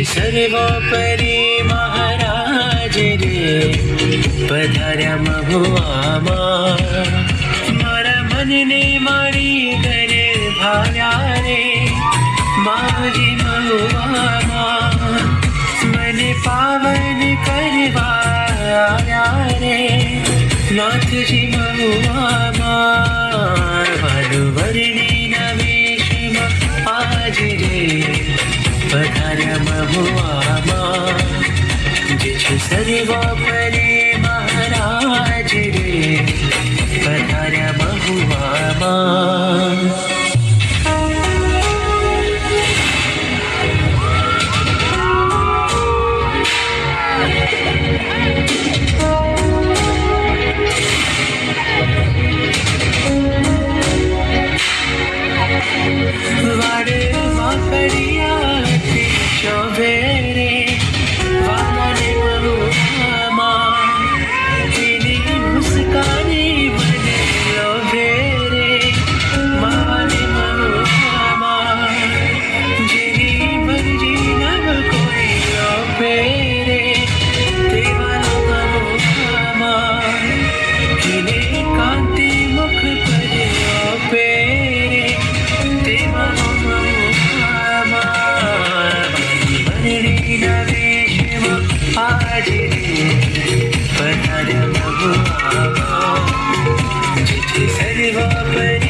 સર્વોપરી મહારાજ રે પધાર્યા મહુવામાં મારા મનને મારી ઘરે ભાવ્યા રે બાબુજી મહુવામાં મને પાવન કરવા આવ્યા રે નાથજી મહુવામાં વરુવરણીના વેશમાં આજ રે પધાર્યા મહુવામાં જે છે સર્વોપરી મહારાજ રે પધાર્યા મહુવામાં વાડમાં કડિયા શોભે રે વાલાને મહુવામાં તેની મુસ્કાની મને લોભે રે માને મહુવામાં જેની મરજી નવ કોઈ લોભે રે તેવાલો મહુવામાં જેને કાંતિ મુખ પર લોભે રે તેવા આજ રે પધાર્યા મહુવામાં જે છે સર્વોપરી